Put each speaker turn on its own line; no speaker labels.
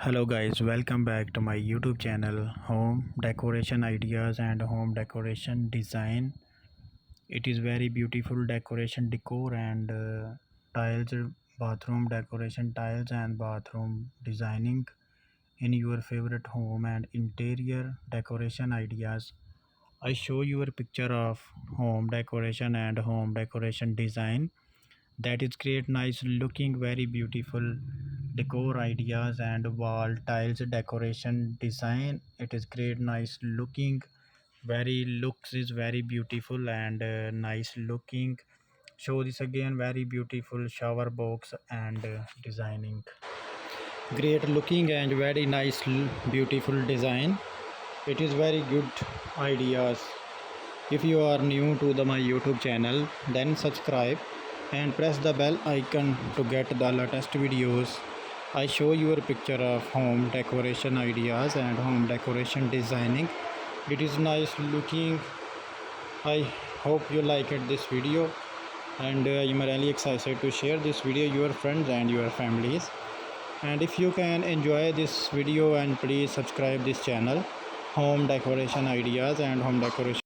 Hello guys, welcome back to my YouTube channel Home Decoration Ideas and Home Decoration Design. It is very beautiful decoration decor and tiles, bathroom decoration tiles and bathroom designing in your favorite home and interior decoration ideas. I show you a picture of home decoration and home decoration design that is create nice looking very beautiful decor ideas and wall tiles decoration design. It is great nice looking, very looks is very beautiful and nice looking. Show this again, very beautiful shower box and designing great looking and very nice beautiful design. It is very good ideas. If you are new to my YouTube channel, then subscribe and press the bell icon to get the latest videos. I show you a picture of home decoration ideas and home decoration designing. It is nice looking. I hope you liked this video and I'm really excited to share this video your friends and your families. And if you can enjoy this video, and please subscribe this channel Home Decoration Ideas and Home Decoration